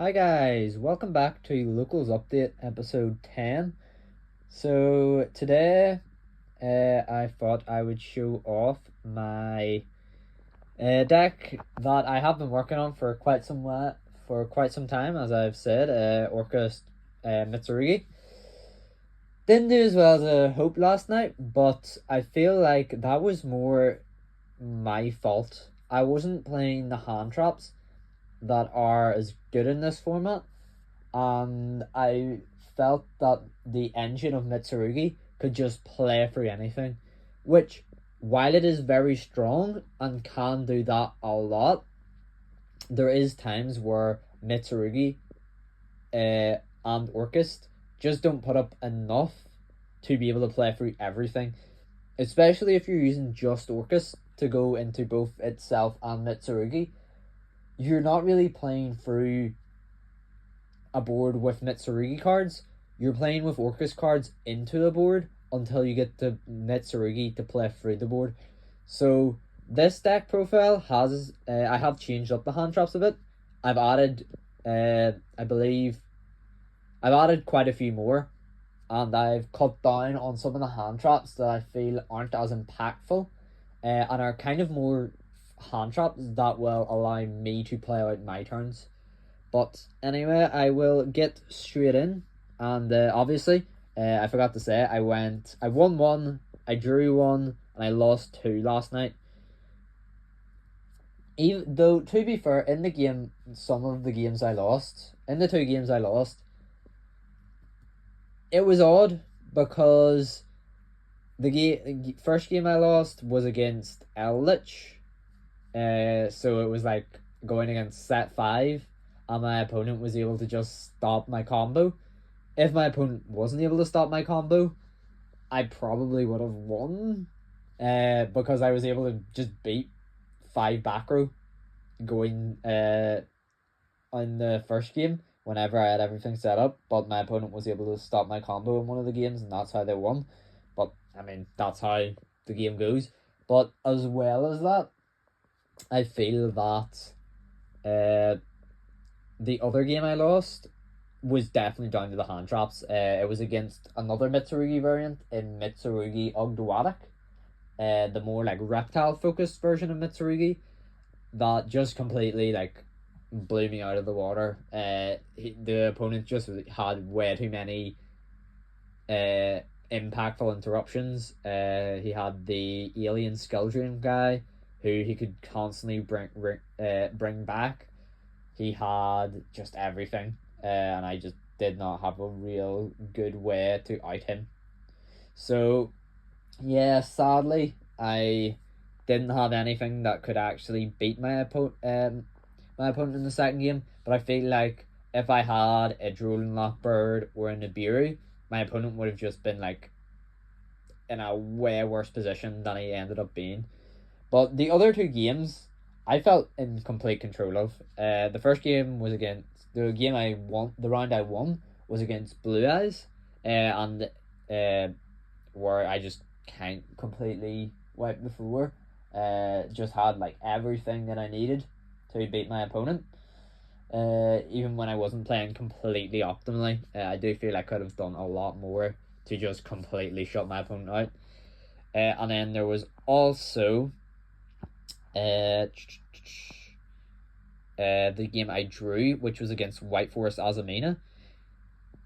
Hi guys, welcome back to Locals Update episode 10. So today I thought I would show off my deck that I have been working on for quite some time, as I've said, orcust Mitsurugi. Didn't do as well as I hoped last night, but I feel like that was more my fault. I wasn't playing the hand traps that are as good in this format, and I felt that the engine of Mitsurugi could just play through anything, which, while it is very strong and can do that a lot, there is times where Mitsurugi and orcust just don't put up enough to be able to play through everything, especially if you're using just orcust to go into both itself and Mitsurugi. You're not really playing through a board with Mitsurugi cards. You're playing with orcust cards into the board until you get the Mitsurugi to play through the board. So this deck profile has I have changed up the hand traps a bit. I've added I believe I've added quite a few more, and I've cut down on some of the hand traps that I feel aren't as impactful and are kind of more hand traps that will allow me to play out my turns. But anyway, I will get straight in, and obviously, I forgot to say, I won one, I drew one, and I lost two last night. Even though, to be fair, in the game, some of the games I lost, in the two games I lost, it was odd because the first game I lost was against Eldritch, so it was like going against set 5, and my opponent was able to just stop my combo. If my opponent wasn't able to stop my combo, I probably would have won, because I was able to just beat 5 back row going on the first game whenever I had everything set up, but my opponent was able to stop my combo in one of the games, and that's how they won. But I mean, that's how the game goes. But as well as that, I feel that the other game I lost was definitely down to the hand traps. It was against another Mitsurugi variant in Mitsurugi Ogdoadic, the more like reptile focused version of Mitsurugi that just completely like blew me out of the water. The opponent just had way too many impactful interruptions. He had the alien skill drain guy who he could constantly bring back. He had just everything, and I just did not have a real good way to out him. So, yeah, sadly, I didn't have anything that could actually beat my opponent in the second game. But I feel like if I had a Drooling Lockbird or a Nibiru, my opponent would have just been like in a way worse position than he ended up being. But the other two games, I felt in complete control of. The first game was against the game I won. The round I won was against Blue Eyes, and where I just can't completely wipe the floor. Just had like everything that I needed to beat my opponent. Even when I wasn't playing completely optimally, I do feel I could have done a lot more to just completely shut my opponent out. And then there was also the game I drew, which was against White Forest Azamina.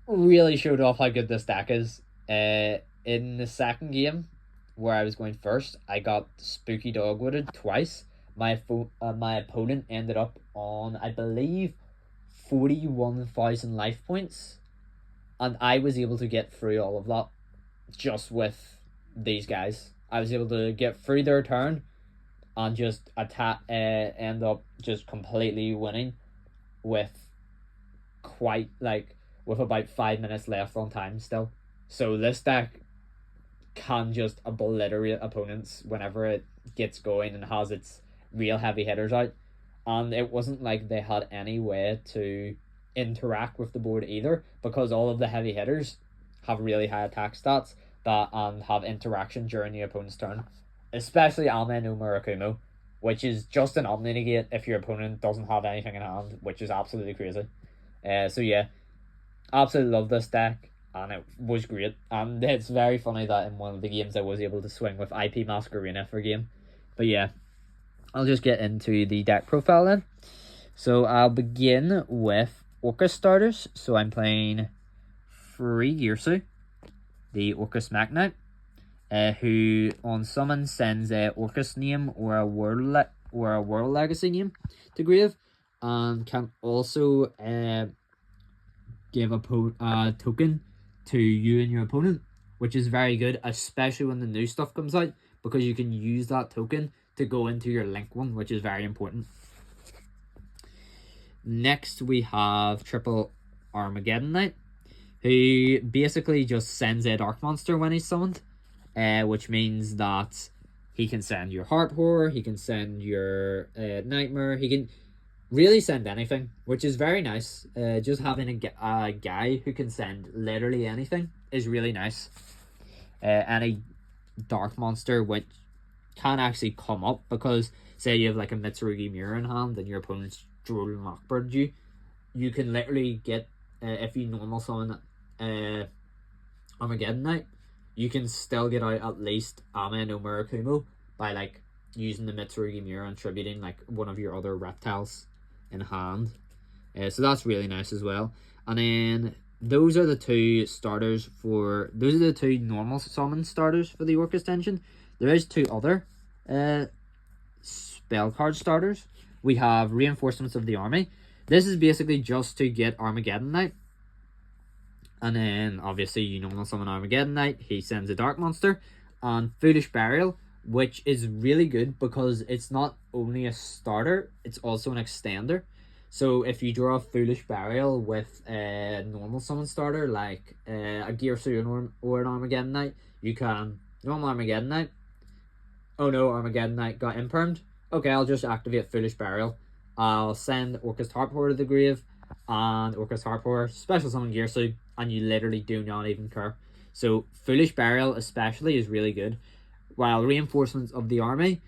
Really showed off how good this deck is. In the second game, where I was going first, I got Spooky Dogwooded twice. My opponent ended up on, I believe, 41,000 life points, and I was able to get through all of that just with these guys. I was able to get through their turn and just end up just completely winning with with about 5 minutes left on time still. So this deck can just obliterate opponents whenever it gets going and has its real heavy hitters out. And it wasn't like they had any way to interact with the board either, because all of the heavy hitters have really high attack stats and have interaction during the opponent's turn, especially Ame no Murakumo, which is just an Omni negate if your opponent doesn't have anything in hand, which is absolutely crazy. So yeah, absolutely love this deck, and it was great. And it's very funny that in one of the games I was able to swing with IP Masquerena for a game. But yeah, I'll just get into the deck profile then. So I'll begin with Orcust starters. So I'm playing free Girsu, the Orcust Magnite, who on summon sends a Orcust name or a World Legacy name to grave, and can also give a token to you and your opponent, which is very good, especially when the new stuff comes out, because you can use that token to go into your link one, which is very important. Next, we have triple Armageddon Knight, who basically just sends a Dark Monster when he's summoned, which means that he can send your Harp Horror, he can send your Nightmare, he can really send anything, which is very nice. Just having a guy who can send literally anything is really nice. Any Dark Monster which can actually come up, because say you have like a Mitsurugi Mirror in hand and your opponent's Droll Lockbird you can literally get, if you normal summon Armageddon Knight, you can still get out at least Ame no Murakumo by like using the Mitsurugi Mirror and tributing like one of your other reptiles in hand. So that's really nice as well. And then those are the two normal summon starters for the Orcust engine. There is two other spell card starters. We have Reinforcements of the Army. This is basically just to get Armageddon Knight. And then obviously you normal summon Armageddon Knight, he sends a Dark Monster. And Foolish Burial, which is really good because it's not only a starter, it's also an extender. So if you draw a Foolish Burial with a normal summon starter like a Girsu or an Armageddon Knight, you can normal Armageddon Knight. Oh no, Armageddon Knight got impermed. Okay, I'll just activate Foolish Burial. I'll send Orcust Harp Horror to the grave, and Orcust Harp Horror special summon Girsu, and you literally do not even care. So Foolish Burial especially is really good, while Reinforcements of the Army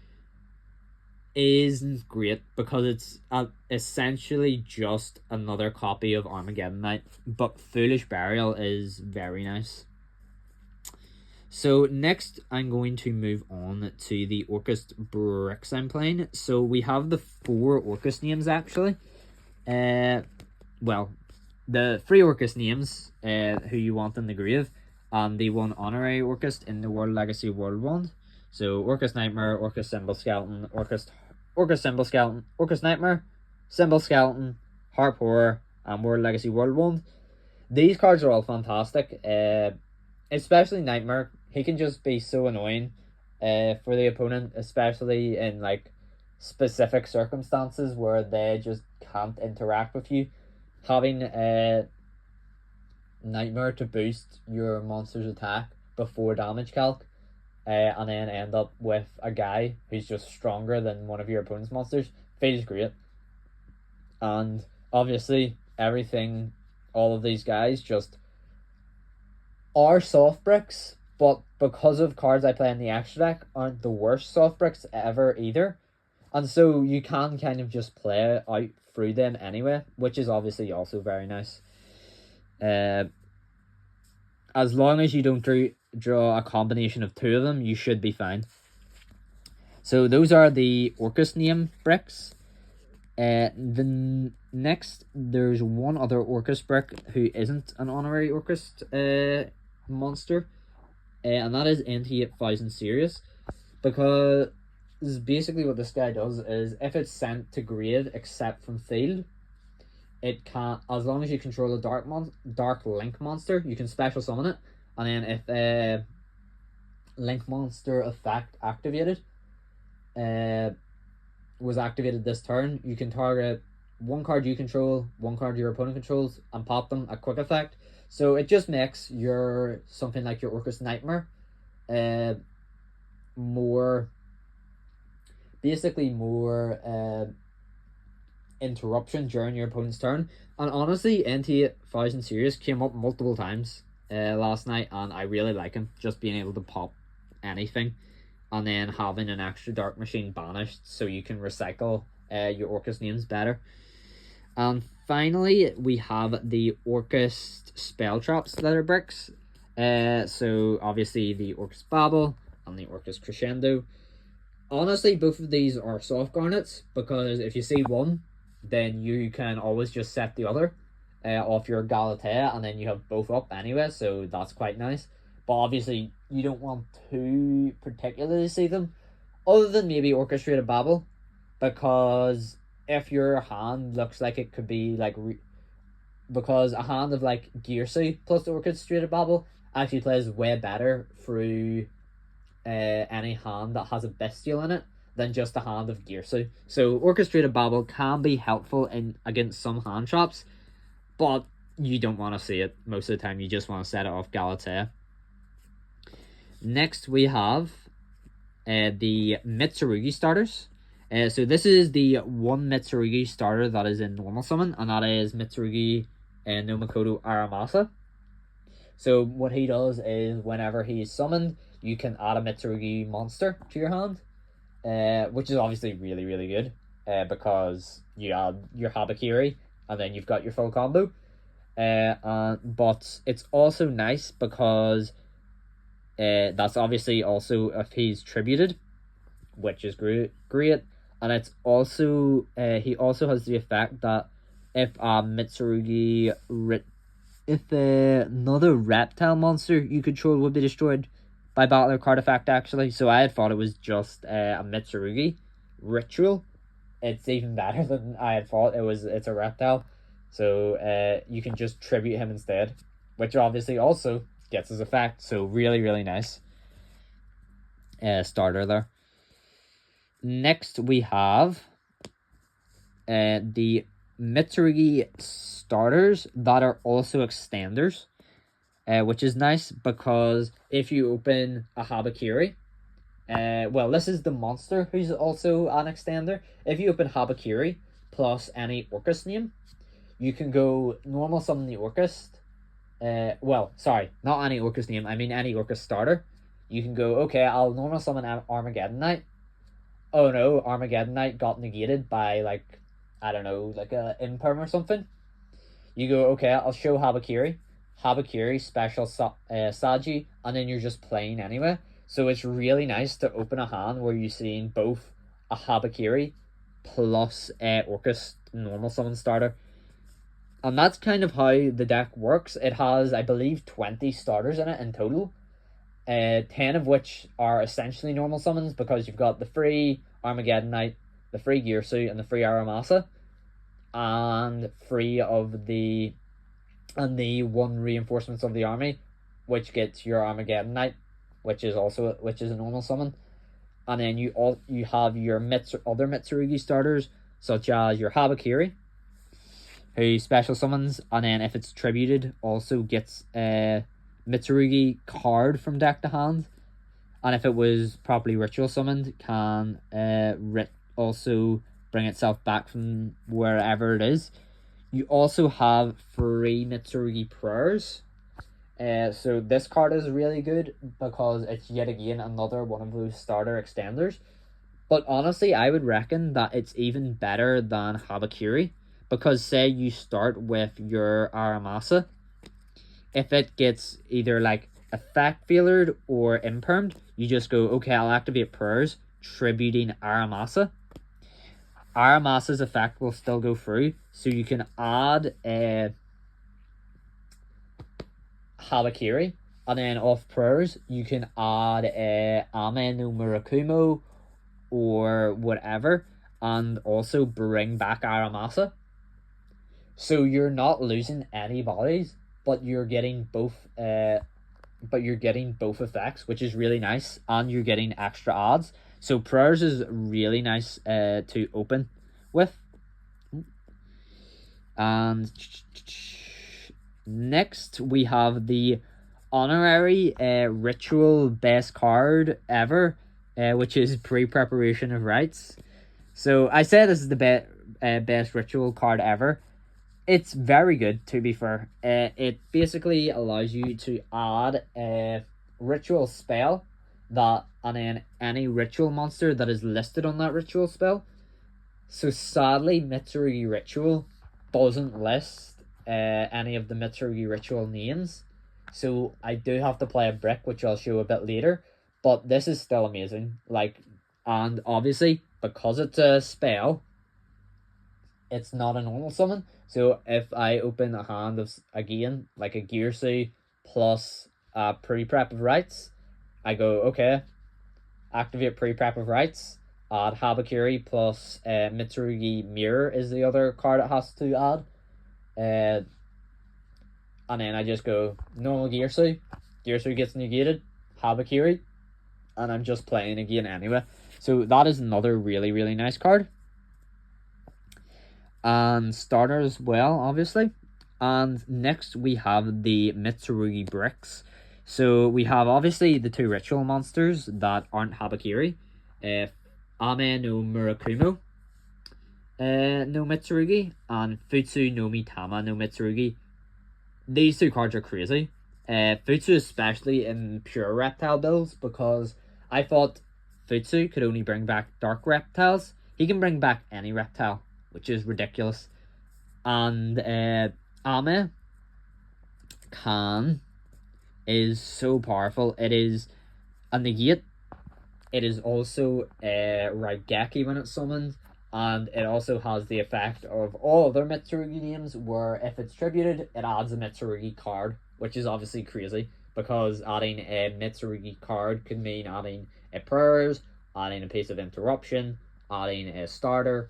isn't great because it's essentially just another copy of Armageddon Knight, but Foolish Burial is very nice. So next I'm going to move on to the Orcust bricks I'm playing. So we have the 4 Orcust names actually. Well, the 3 Orcust names who you want in the grave, and the 1 honorary Orcust in the World Legacy World Wand. So Orcust Nightmare, Orcust Symbol Skeleton, Orcust Symbol Skeleton, Orcust Nightmare, Symbol Skeleton, Harp Horror, and World Legacy World Wand. These cards are all fantastic. Especially Nightmare. He can just be so annoying for the opponent, especially in like specific circumstances where they just can't interact with you. Having a Nightmare to boost your monster's attack before damage calc, and then end up with a guy who's just stronger than one of your opponent's monsters, feels great. And obviously all of these guys just are soft bricks, but because of cards I play in the extra deck aren't the worst soft bricks ever either. And so you can kind of just play out through them anyway, which is obviously also very nice. As long as you don't draw a combination of 2 of them, you should be fine. So those are the Orcust name bricks. Next, there's one other Orcust brick who isn't an honorary Orcust monster, and that is NT8000 Sirius, because basically what this guy does is if it's sent to grave except from field, it can, as long as you control a dark link monster, you can special summon it, and then if a link monster effect activated was activated this turn, you can target 1 card you control, 1 card your opponent controls, and pop them a quick effect. So it just makes something like your Orcust Nightmare more interruption during your opponent's turn. And honestly, NT8000 Sirius came up multiple times last night, and I really like him, just being able to pop anything, and then having an extra Dark Machine banished so you can recycle your Orcust names better. And finally, we have the orcust spell traps that are bricks. So obviously the orcust babble and the orcust crescendo. Honestly, both of these are soft garnets, because if you see one, then you can always just set the other off your Galatea, and then you have both up anyway, so that's quite nice. But obviously, you don't want to particularly see them, other than maybe Orchestrated Babble, because if your hand looks like it could be like... because a hand of like Gearsey plus the Orchestrated Babble actually plays way better through any hand that has a bestial in it than just a hand of Gearsey. So Orchestrated Babble can be helpful in against some hand traps, but you don't want to see it most of the time. You just want to set it off Galatea. Next we have the Mitsurugi starters. So this is the one Mitsurugi starter that is in normal summon, and that is Mitsurugi no Makoto Aramasa. So what he does is whenever he's summoned, you can add a Mitsurugi monster to your hand, which is obviously really, really good, because you add your Habakiri, and then you've got your full combo. But it's also nice because that's obviously also if he's tributed, which is great. And it's also he also has the effect that if Mitsurugi if another reptile monster you control would be destroyed by battle or card effect, actually. So I had thought it was just a Mitsurugi ritual. It's even better than I had thought. It's a reptile. So you can just tribute him instead, which obviously also gets his effect. So really, really nice starter there. Next we have the Mitsurugi starters that are also extenders, which is nice because if you open a Habakiri, well, this is the monster who's also an extender. If you open Habakiri plus any Orcust name, you can go normal summon the Orcust. Well, sorry, not any Orcust name, I mean any Orcust starter. You can go, okay, I'll normal summon Armageddon Knight. Oh no, Armageddon Knight got negated by, like, I don't know, like a imperm or something. You go, okay, I'll show Habakiri. Habakiri, special Saji, and then you're just playing anyway. So it's really nice to open a hand where you're seeing both a Habakiri plus Orcust normal summon starter. And that's kind of how the deck works. It has, I believe, 20 starters in it in total. 10 of which are essentially normal summons, because you've got the free Armageddon Knight, the free Gearsuit, and the free Aramasa, and the one reinforcements of the army, which gets your Armageddon Knight, which is a normal summon. And then you have your other Mitsurugi starters, such as your Habakiri, who special summons, and then if it's tributed, also gets Mitsurugi card from deck to hand, and if it was properly ritual summoned, can also bring itself back from wherever it is. You also have free Mitsurugi prayers. So this card is really good because it's yet again another one of those starter extenders. But honestly, I would reckon that it's even better than Habakiri, because say you start with your Aramasa, if it gets either like effect failured or impermed, you just go, okay, I'll activate prayers, tributing Aramasa. Aramasa's effect will still go through, so you can add Habakiri, and then off prayers you can add Ame no Murakumo or whatever, and also bring back Aramasa. So you're not losing any bodies, but you're getting both effects, which is really nice, and you're getting extra odds. So prayers is really nice to open with. And next we have the honorary ritual best card ever, which is Pre-Preparation of Rites. So I said this is the best ritual card ever. It's very good, to be fair. It basically allows you to add a ritual spell and then any ritual monster that is listed on that ritual spell. So sadly, Mitsurugi Ritual doesn't list any of the Mitsurugi ritual names, so I do have to play a brick, which I'll show a bit later. But this is still amazing. Like, and obviously because it's a spell, it's not a normal summon. So if I open a hand of, again, like a Gearsay plus a pre-prep of rights, I go, okay, activate pre-prep of rights, add Habakiri plus Mitsurugi Mirror is the other card it has to add. And then I just go normal Gearsay. Gearsay gets negated, Habakiri, and I'm just playing again anyway. So that is another really, really nice card. And starter as well, obviously. And next we have the Mitsurugi bricks. So we have obviously the two ritual monsters that aren't Habakiri. Ame no Murakumo no Mitsurugi, and Futsu no Mitama no Mitsurugi. These two cards are crazy. Futsu especially in pure reptile builds, because I thought Futsu could only bring back dark reptiles. He can bring back any reptile, which is ridiculous. And Ame is so powerful. It is a negate. It is also Raigeki when it's summoned, and it also has the effect of all other Mitsurugi names, where if it's tributed, it adds a Mitsurugi card, which is obviously crazy, because adding a Mitsurugi card could mean adding a prayers, adding a piece of interruption, adding a starter,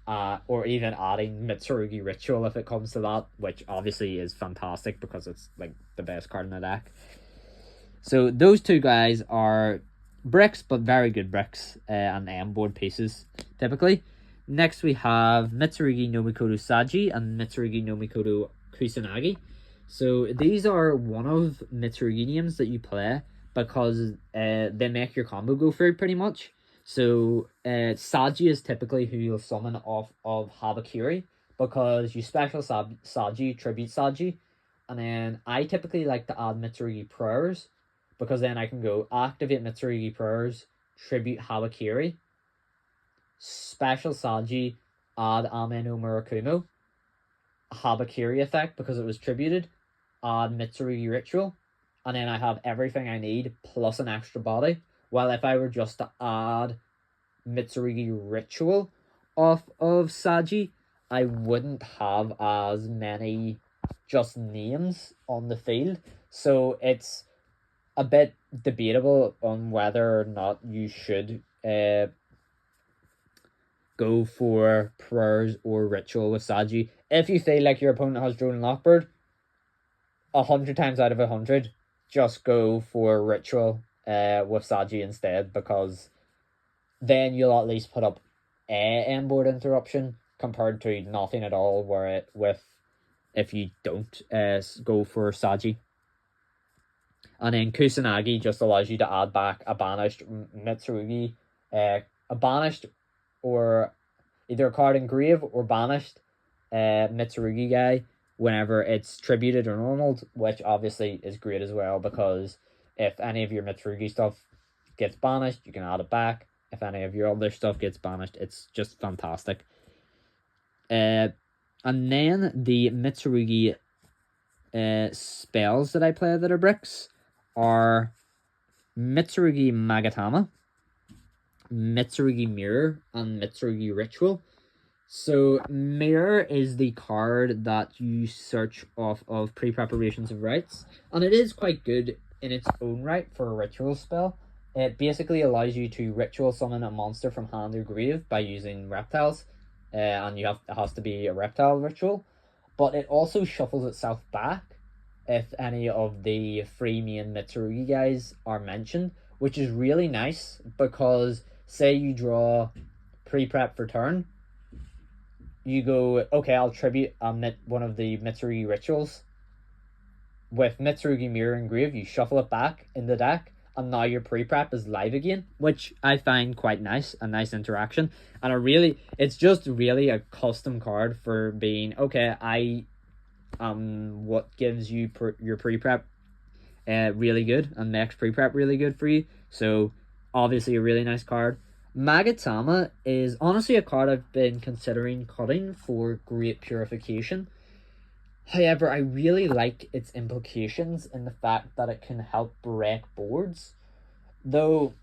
or even adding Mitsurugi Ritual if it comes to that, which obviously is fantastic because it's like the best card in the deck. So those two guys are bricks, but very good bricks, and M board pieces typically. Next we have Mitsurugi no Mikoto Saji and Mitsurugi no Mikoto Kusanagi. So these are one of Mitsurugi names that you play because they make your combo go through pretty much. So Saji is typically who you'll summon off of Habakiri, because you special Saji, tribute Saji, and then I typically like to add Mitsurugi prayers, because then I can go activate Mitsurugi prayers, tribute Habakiri, special Saji, add Ame no Murakumo, Habakiri effect because it was tributed, add Mitsurugi ritual, and then I have everything I need plus an extra body. Well, if I were just to add Mitsurugi ritual off of Saji, I wouldn't have as many just names on the field. So it's a bit debatable on whether or not you should go for prayers or ritual with Saji. If you feel like your opponent has Drone Lockbird, 100 times out of 100, just go for ritual with Saji instead, because then you'll at least put up a M-board interruption compared to nothing at all if you don't go for Saji. And then Kusanagi just allows you to add back a banished Mitsurugi, a banished or either a card engraved or banished Mitsurugi guy whenever it's tributed or normaled, which obviously is great as well, because if any of your Mitsurugi stuff gets banished, you can add it back. If any of your other stuff gets banished, it's just fantastic. And then the Mitsurugi spells that I play that are bricks are Mitsurugi Magatama, Mitsurugi Mirror, and Mitsurugi Ritual. So Mirror is the card that you search off of pre-preparations of rights, and it is quite good in its own right for a ritual spell. It basically allows you to ritual summon a monster from hand or grave by using reptiles, and it has to be a reptile ritual, but it also shuffles itself back if any of the free main Mitsurugi guys are mentioned, which is really nice, because say you draw pre-prep for turn, you go, okay, I'll tribute one of the Mitsurugi rituals. With Mitsurugi Mirror engraved, you shuffle it back in the deck, and now your pre-prep is live again, which I find quite nice, a nice interaction. And it's just really a custom card for being, okay, what gives you your pre-prep really good and makes pre-prep really good for you. So obviously a really nice card. Magatama is honestly a card I've been considering cutting for Great Purification. However, I really like its implications in the fact that it can help break boards. Though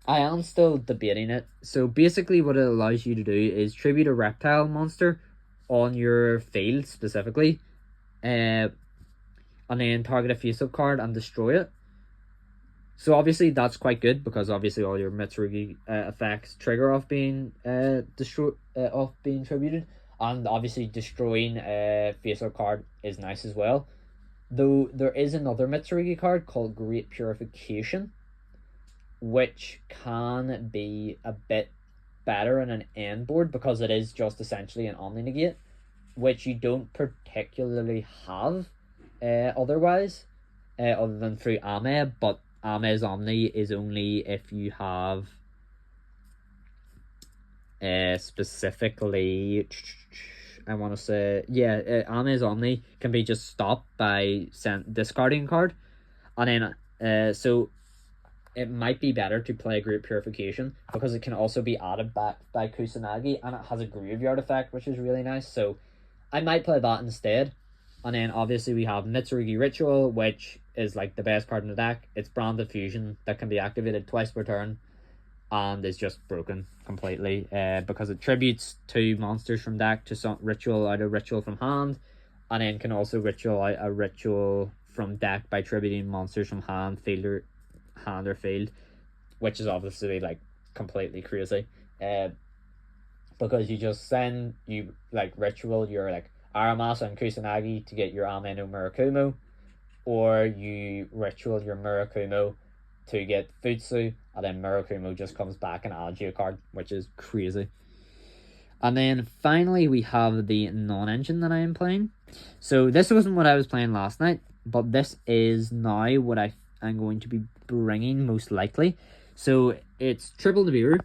I am still debating it. So basically what it allows you to do is tribute a reptile monster on your field specifically. And then target a face-up card and destroy it. So obviously that's quite good because obviously all your Mitsurugi effects trigger off being being tributed, and obviously destroying a face-up card is nice as well. Though there is another Mitsurugi card called Great Purification, which can be a bit better in an end board because it is just essentially an Omni Negate, which you don't particularly have otherwise, other than through Ame, but Ame's Omni is only if you have specifically, I want to say, yeah, Ame's Omni can be just stopped by discarding a card, and then so it might be better to play Great Purification because it can also be added back by Kusanagi, and it has a graveyard effect, which is really nice. So I might play that instead. And then obviously we have Mitsurugi Ritual, which is like the best card in the deck. It's Branded Fusion that can be activated twice per turn and is just broken completely because it tributes 2 monsters from deck to some ritual out a ritual from hand, and then can also ritual out a ritual from deck by tributing monsters from hand, hand or field, which is obviously like completely crazy. Because you just send you like ritual your like Aramasa and Kusanagi to get your Ame no Murakumo, or you ritual your Murakumo to get Futsu, and then Murakumo just comes back and adds you a card, which is crazy. And then finally we have the non-engine that I am playing. So this wasn't what I was playing last night, but this is now what I'm going to be bringing most likely. So it's Triple Nibiru,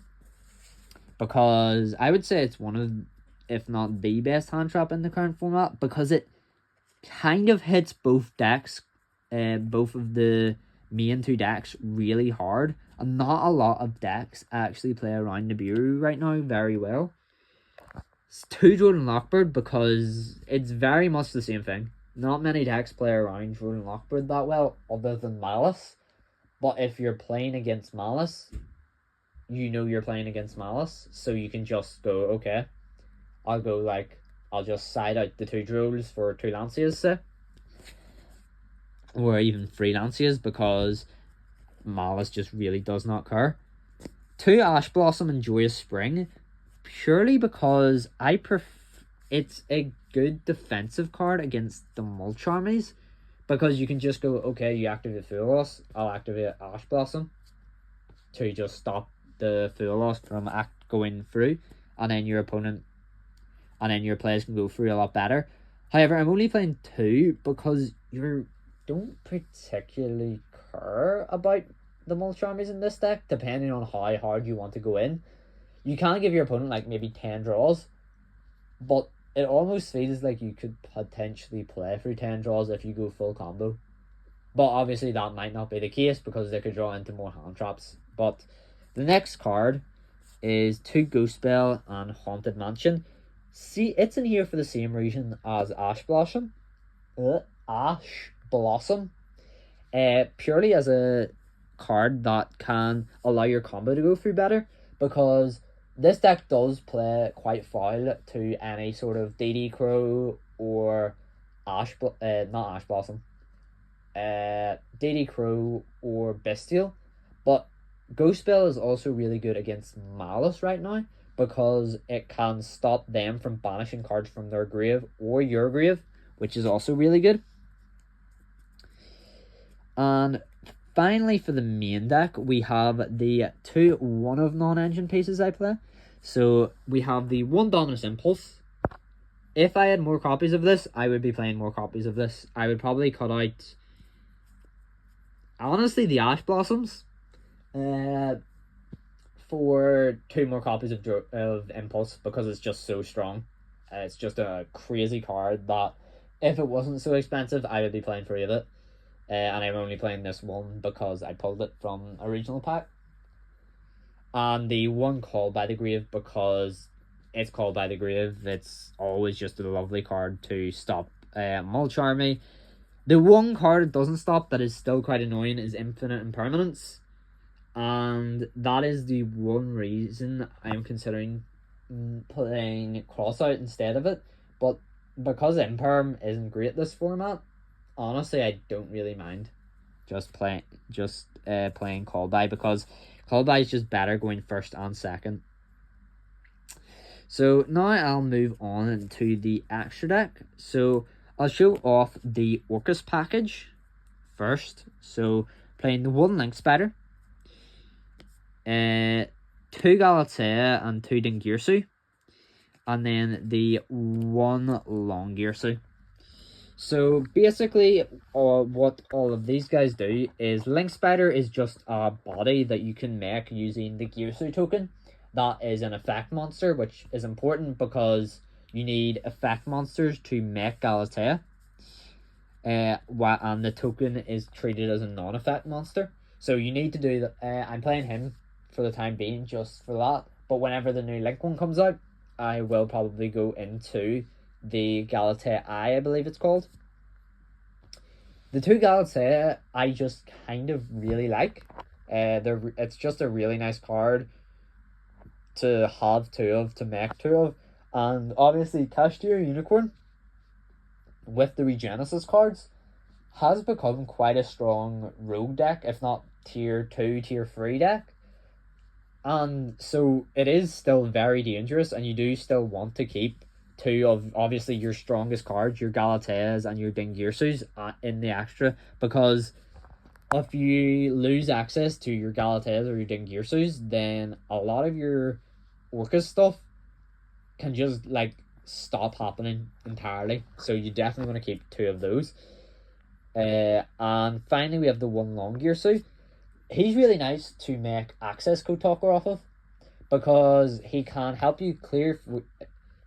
because I would say it's one of, if not the best hand trap in the current format, because it kind of hits both decks, both of the main 2 decks really hard, and not a lot of decks actually play around Nibiru right now very well. It's 2 Jordan Lockbird because it's very much the same thing. Not many decks play around Jordan Lockbird that well other than Malice, but if you're playing against Malice, you know you're playing against Malice, so you can just go, okay, I'll just side out the 2 Drolls for 2 Lancias, say, or even 3 Lancias, because Malice just really does not care. 2 Ash Blossom and Joyous Spring, purely because it's a good defensive card against the Mulch armies, because you can just go, okay, you activate Full Loss, I'll activate Ash Blossom to just stop the Full Loss from going through, and then your players can go through a lot better. However, I'm only playing 2 because you don't particularly care about the Mulch armies in this deck, depending on how hard you want to go in. You can give your opponent like maybe 10 draws, but it almost feels like you could potentially play through 10 draws if you go full combo. But obviously that might not be the case because they could draw into more hand traps. But the next card is 2 Ghost Bell and Haunted Mansion. See, it's in here for the same reason as Ash Blossom. Purely as a card that can allow your combo to go through better, because this deck does play quite foul to any sort of DD Crow or not Ash Blossom, DD Crow or Bestial, but Ghost Bell is also really good against Malice right now because it can stop them from banishing cards from their grave or your grave, which is also really good. And finally, for the main deck, we have the 2 one of non-engine pieces I play. So we have the 1 Dominus Impulse. If I had more copies of this, I would be playing more copies of this. I would probably cut out, honestly, the Ash Blossoms for 2 more copies of Impulse, because it's just so strong. It's just a crazy card that if it wasn't so expensive, I would be playing 3 of it. And I'm only playing this one because I pulled it from a regional pack. And the one called by the grave, because it's called by the grave, it's always just a lovely card to stop Mulch Army. The one card it doesn't stop that is still quite annoying is Infinite Impermanence. And that is the one reason I'm considering playing Crossout instead of it. But because Imperm isn't great this format, honestly, I don't really mind playing Call By, because Call By is just better going first and second. So now I'll move on to the extra deck. So I'll show off the Orcust package first. So playing the 1 Link Spider, 2 Galatea and 2 Dingirsu, and then the 1 Longirsu. So basically, what all of these guys do is Link Spider is just a body that you can make using the Girsu token. That is an effect monster, which is important because you need effect monsters to make Galatea. And the token is treated as a non-effect monster. So you need to do that. I'm playing him for the time being just for that. But whenever the new Link one comes out, I will probably go into the Galatea I believe it's called. The 2 Galatea I just kind of really like. It's just a really nice card to have 2 of, to make 2 of. And obviously Cashier Unicorn with the Regenesis cards has become quite a strong rogue deck, if not tier 2, tier 3 deck. And so it is still very dangerous, and you do still want to keep 2 of obviously your strongest cards, your Galateas and your Dingirsus, in the extra, because if you lose access to your Galateas or your Dingirsus, then a lot of your Orcust stuff can just like stop happening entirely. So you definitely want to keep 2 of those. And finally we have the 1 Longirsu. He's really nice to make access code talker off of, because he can help you clear.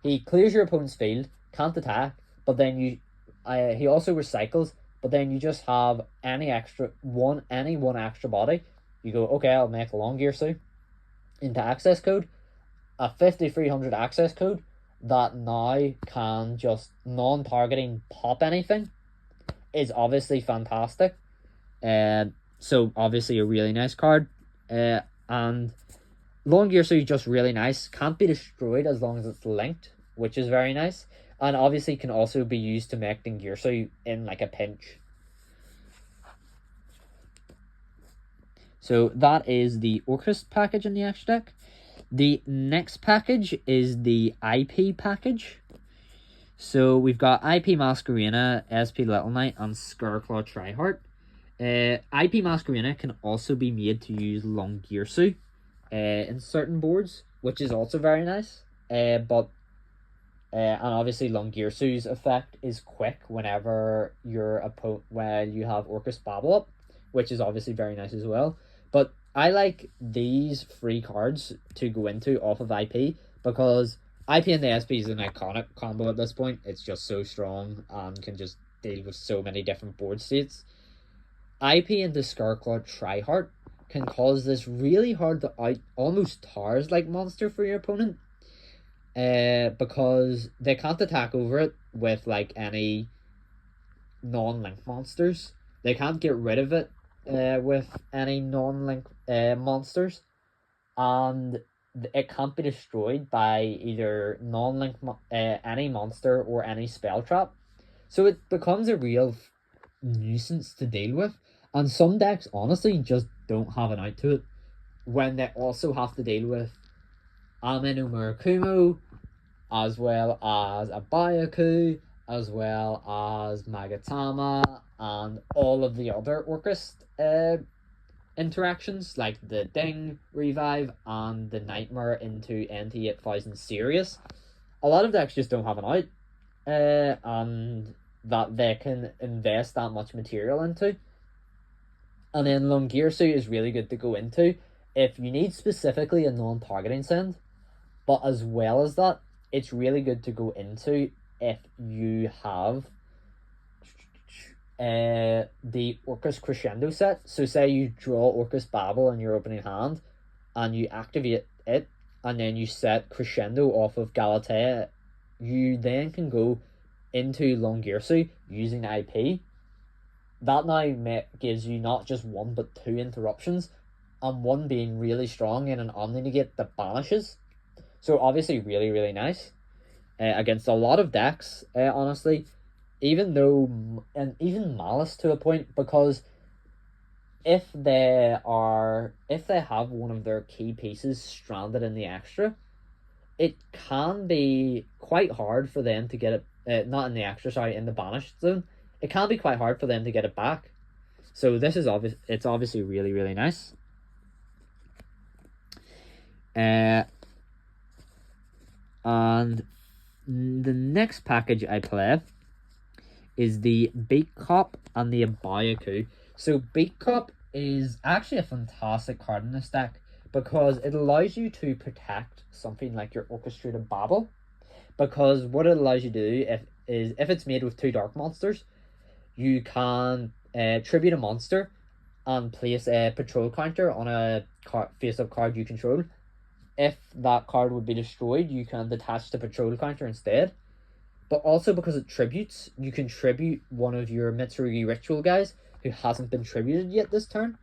He clears your opponent's field, can't attack, but then he also recycles. But then you just have any one extra body. You go, okay, I'll make Longirsu into access code, a 5300 access code that now can just non-targeting pop anything is obviously fantastic. So obviously a really nice card. And Longirsu is just really nice. Can't be destroyed as long as it's linked, which is very nice. And obviously can also be used to make Dingirsu in like a pinch. So that is the Orcust package in the extra deck. The next package is the IP package. So we've got IP Masquerena, SP Little Knight, and Scareclaw Tryhard. IP Masquerena can also be made to use Longirsu in certain boards, which is also very nice. And obviously Longirsu's effect is quick whenever you have Orcust Babble up, which is obviously very nice as well. But I like these free cards to go into off of IP, because IP and the SP is an iconic combo at this point. It's just so strong and can just deal with so many different board states. IP into Scareclaw Tryhard can cause this really hard to out, almost Tars-like monster for your opponent. Because they can't attack over it with like any non-link monsters. They can't get rid of it with any non-link monsters, and it can't be destroyed by either non-link any monster or any spell trap. So it becomes a real nuisance to deal with, and some decks honestly just don't have an out to it when they also have to deal with Ameno Murakumo, as well as Abayaku, as well as Magatama, and all of the other Orcust interactions, like the Ding Revive and the Nightmare into NT8000 Sirius. A lot of decks just don't have an out, and that they can invest that much material into. And then Longirsu is really good to go into if you need specifically a non-targeting send, but as well as that, it's really good to go into if you have the Orcust Crescendo set. So say you draw Orcust Babble in your opening hand, and you activate it, and then you set Crescendo off of Galatea, you then can go into Longirsu using IP. That now gives you not just one but two interruptions, and one being really strong in an Omni-Negate that banishes. So obviously really, really nice against a lot of decks, honestly. Even though, and even Malice to a point, because if they have one of their key pieces stranded in the extra, it can be quite hard for them to get it, not in the extra, sorry, in the banished zone. It can be quite hard for them to get it back. So this is it's obviously really, really nice. And the next package I play is the Beat Cop and the Abayaku. So Beat Cop is actually a fantastic card in this deck because it allows you to protect something like your Orchestrated Babel. Because what it allows you to do if it's made with two dark monsters, you can tribute a monster and place a patrol counter on a face-up card you control. If that card would be destroyed, you can detach the patrol counter instead. But also because it tributes, you can tribute one of your Mitsurugi ritual guys who hasn't been tributed yet this turn,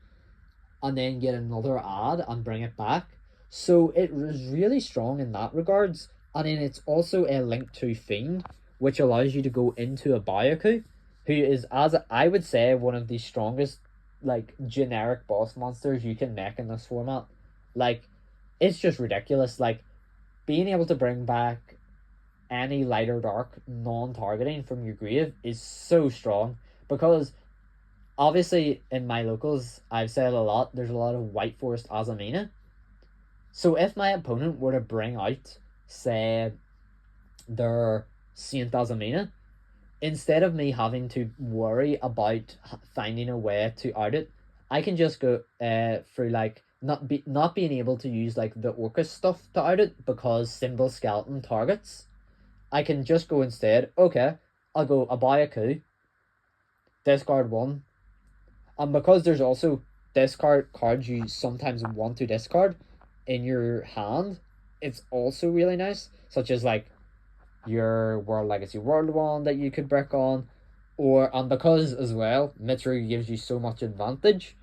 and then get another add and bring it back. So it was really strong in that regards. And then it's also a link to Fiend, which allows you to go into a Byaku, who is, as I would say, one of the strongest like generic boss monsters you can make in this format. Like, it's just ridiculous. Like, being able to bring back any light or dark non-targeting from your grave is so strong, because obviously in my locals I've said a lot, there's a lot of White Forest Azamina. So if my opponent were to bring out, say, their Saint Azamina, instead of me having to worry about finding a way to out it, I can just go through like not being able to use like the orcust stuff to out it because Symbol Skeleton targets. I can just go instead, okay, I'll go Abayaku, discard one. And because there's also discard cards you sometimes want to discard in your hand, it's also really nice, such as like your World Legacy World one that you could brick on, and because as well Mitsurugi gives you so much advantage,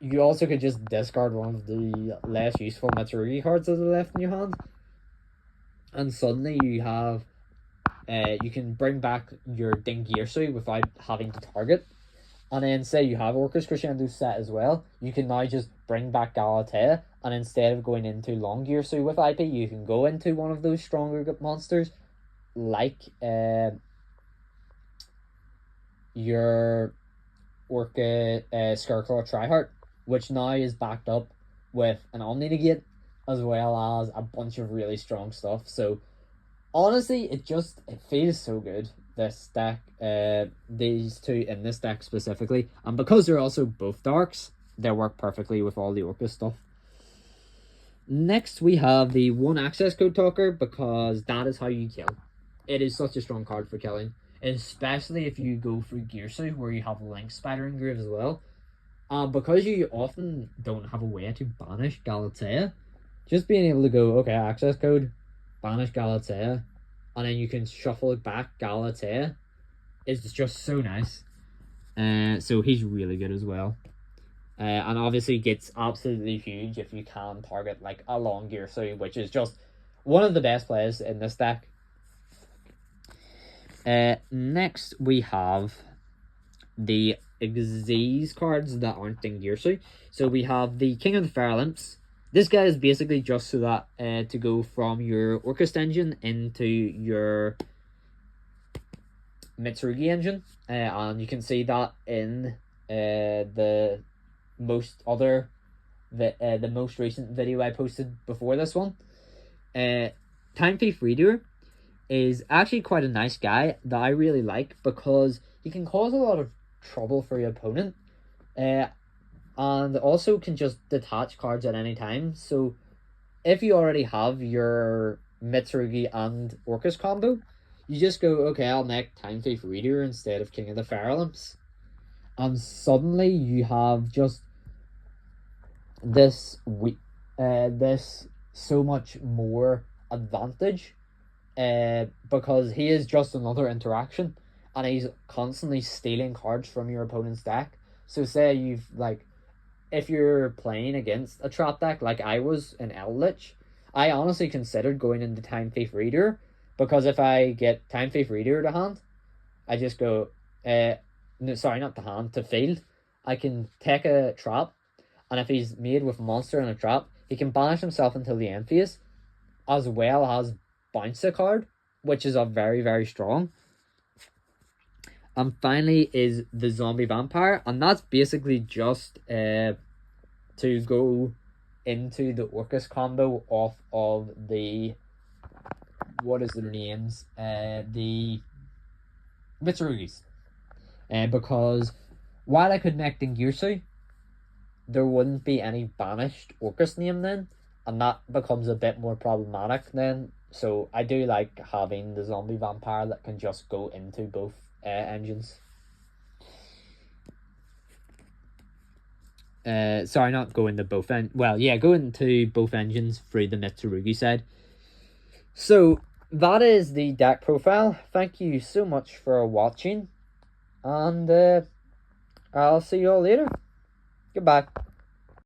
you also could just discard one of the less useful Mitsurugi cards that are left in your hand, and suddenly you have you can bring back your Dingirsu without having to target. And then say you have Orcust Crescendo set as well, you can now just bring back Galatea, and instead of going into Longirsu with IP, you can go into one of those stronger monsters, like your Orca Scareclaw Tryheart, which now is backed up with an Omni-Negate, as well as a bunch of really strong stuff. So honestly, it feels so good, this deck, these two in this deck specifically, and because they're also both darks, they work perfectly with all the Orca stuff. Next we have the 1 access code talker, because that is how you kill. It is such a strong card for killing, especially if you go through Gearsu where you have Link Spider Engrave as well. Because you often don't have a way to banish Galatea, just being able to go, okay, access code, banish Galatea, and then you can shuffle it back Galatea, is just so nice. So he's really good as well. And obviously gets absolutely huge if you can target like a Longirsu, which is just one of the best plays in this deck. Next we have the Xyz cards that aren't Dingirsu. So we have the King of the Fire Limps. This guy is basically just so that to go from your Orcust engine into your Mitsurugi engine, and you can see that in the most recent video I posted before this one. Time Thief Reader is actually quite a nice guy that I really like, because he can cause a lot of trouble for your opponent, and also can just detach cards at any time. So if you already have your Mitsurugi and Orcust combo, you just go, okay, I'll make Time Thief Reader instead of King of the Fire Limps, and suddenly you have just this so much more advantage, because he is just another interaction, and he's constantly stealing cards from your opponent's deck. So say you've like, if you're playing against a trap deck like I was in Eldritch, I honestly considered going into Time Thief Reader, because if I get Time Thief Reader to hand, I just go, no, sorry, not to hand, to field. I can take a trap, and if he's made with monster and a trap, he can banish himself until the end phase, as well as bounce a card, which is a very, very strong. And finally is the zombie vampire, and that's basically just to go into the orcust combo off of the, what is their names, the Mitsurugis, because while I could make Dingirsu, there wouldn't be any banished orcust name then, and that becomes a bit more problematic then. So I do like having the zombie vampire that can just go into both engines. Sorry, not go into both go into both engines through the Mitsurugi side. So that is the deck profile. Thank you so much for watching, and I'll see you all later. Goodbye.